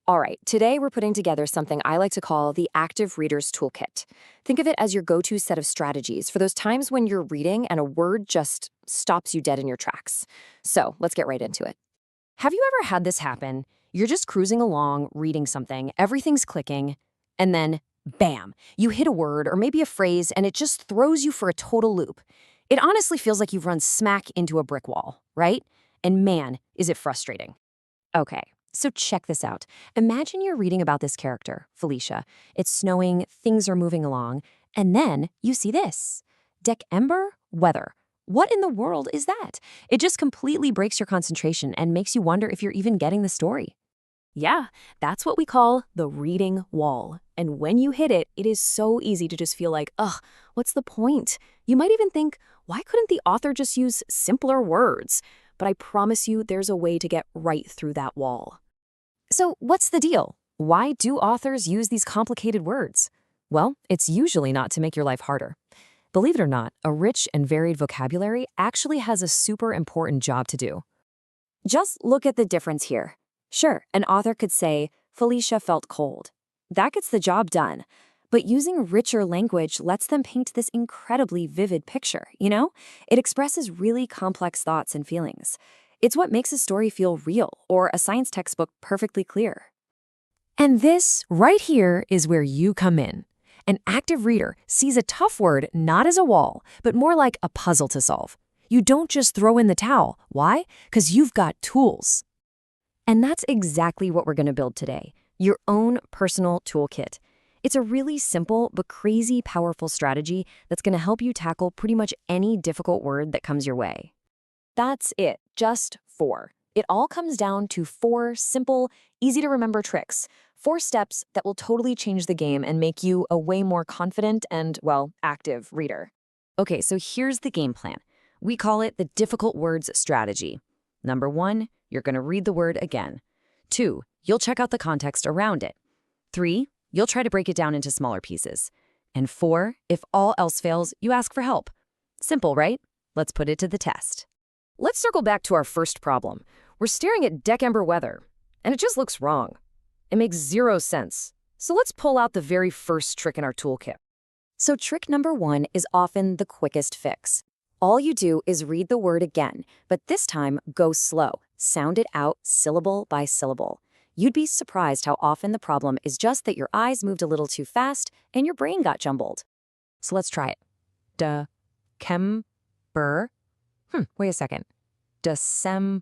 All right, today we're putting together something I like to call the Active Reader's Toolkit. Think of it as your go-to set of strategies for those times when you're reading and a word just stops you dead in your tracks. So let's get right into it. Have you ever had this happen? You're just cruising along, reading something, everything's clicking, and then, bam, you hit a word or maybe a phrase and it just throws you for a total loop. It honestly feels like you've run smack into a brick wall, right? And man, is it frustrating. Okay, so check this out. Imagine you're reading about this character, Felicia. It's snowing, things are moving along, and then you see this. December weather. What in the world is that? It just completely breaks your concentration and makes you wonder if you're even getting the story. Yeah, that's what we call the reading wall. And when you hit it, it is so easy to just feel like, ugh, what's the point? You might even think, why couldn't the author just use simpler words? But I promise you there's a way to get right through that wall. So what's the deal? Why do authors use these complicated words? Well, it's usually not to make your life harder. Believe it or not, a rich and varied vocabulary actually has a super important job to do. Just look at the difference here. Sure, an author could say, Felicia felt cold. That gets the job done. But using richer language lets them paint this incredibly vivid picture, you know? It expresses really complex thoughts and feelings. It's what makes a story feel real or a science textbook perfectly clear. And this, right here, is where you come in. An active reader sees a tough word not as a wall, but more like a puzzle to solve. You don't just throw in the towel. Why? Because you've got tools. And that's exactly what we're going to build today, your own personal toolkit. It's a really simple but crazy powerful strategy that's going to help you tackle pretty much any difficult word that comes your way. That's it, just 4. It all comes down to 4 simple, easy-to-remember tricks, 4 steps that will totally change the game and make you a way more confident and, well, active reader. Okay, so here's the game plan. We call it the difficult words strategy. Number 1, you're going to read the word again. 2, you'll check out the context around it. 3, you'll try to break it down into smaller pieces. And 4, if all else fails, you ask for help. Simple, right? Let's put it to the test. Let's circle back to our first problem. We're staring at December weather, and it just looks wrong. It makes 0 sense. So let's pull out the very first trick in our toolkit. So trick number 1 is often the quickest fix. All you do is read the word again, but this time go slow. Sound it out syllable by syllable. You'd be surprised how often the problem is just that your eyes moved a little too fast and your brain got jumbled. So let's try it. December. Wait a second. December.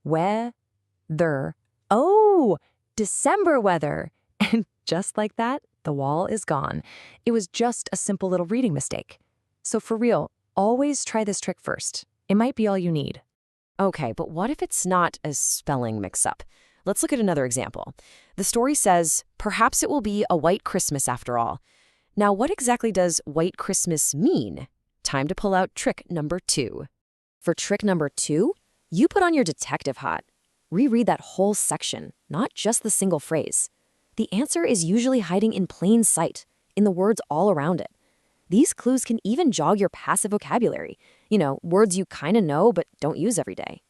Weather. Oh, December weather. And just like that, the wall is gone. It was just a simple little reading mistake. So for real, always try this trick first. It might be all you need. Okay, but what if it's not a spelling mix-up? Let's look at another example. The story says, perhaps it will be a white Christmas after all. Now, what exactly does white Christmas mean? Time to pull out trick number 2. For trick number 2, you put on your detective hat. Reread that whole section, not just the single phrase. The answer is usually hiding in plain sight, in the words all around it. These clues can even jog your passive vocabulary, words you kind of know but don't use every day.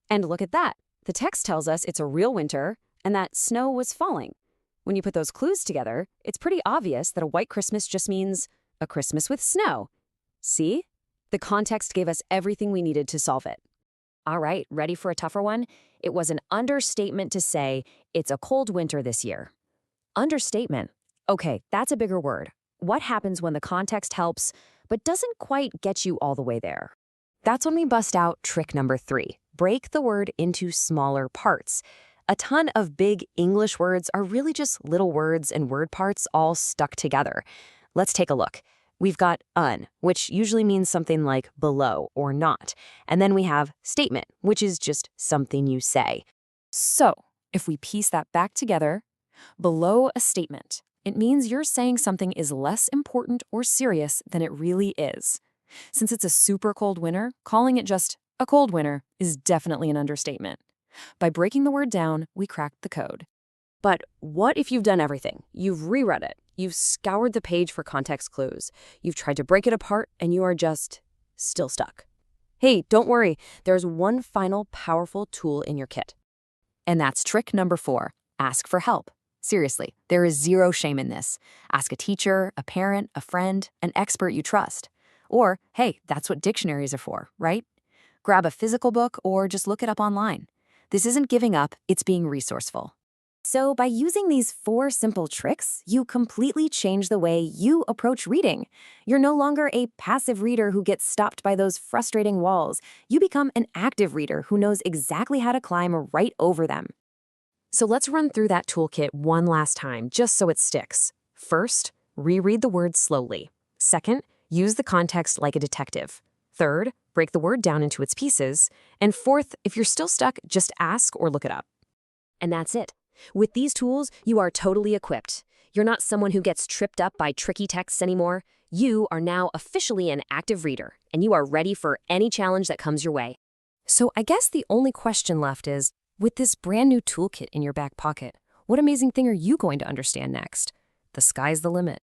And look at that. The text tells us it's a real winter and that snow was falling. When you put those clues together, it's pretty obvious that a white Christmas just means a Christmas with snow. See? The context gave us everything we needed to solve it. All right, ready for a tougher one? It was an understatement to say it's a cold winter this year. Understatement. Okay, that's a bigger word. What happens when the context helps, but doesn't quite get you all the way there? That's when we bust out trick number 3. Break the word into smaller parts. A ton of big English words are really just little words and word parts all stuck together. Let's take a look. We've got which usually means something like below or not. And then we have statement, which is just something you say. So, if we piece that back together, below a statement, it means you're saying something is less important or serious than it really is. Since it's a super cold winter, calling it just a cold winter is definitely an understatement. By breaking the word down, we cracked the code. But what if you've done everything? You've reread it. You've scoured the page for context clues. You've tried to break it apart, and you are just still stuck. Hey, don't worry. There's one final powerful tool in your kit. And that's trick number 4. Ask for help. Seriously, there is zero shame in this. Ask a teacher, a parent, a friend, an expert you trust. Or, hey, that's what dictionaries are for, right? Grab a physical book or just look it up online. This isn't giving up, it's being resourceful. So, by using these 4 simple tricks, you completely change the way you approach reading. You're no longer a passive reader who gets stopped by those frustrating walls. You become an active reader who knows exactly how to climb right over them. So let's run through that toolkit one last time, just so it sticks. First, reread the words slowly. Second, use the context like a detective. Third, break the word down into its pieces. And fourth, if you're still stuck, just ask or look it up. And that's it. With these tools, you are totally equipped. You're not someone who gets tripped up by tricky texts anymore. You are now officially an active reader, and you are ready for any challenge that comes your way. So I guess the only question left is, with this brand new toolkit in your back pocket, what amazing thing are you going to understand next? The sky's the limit.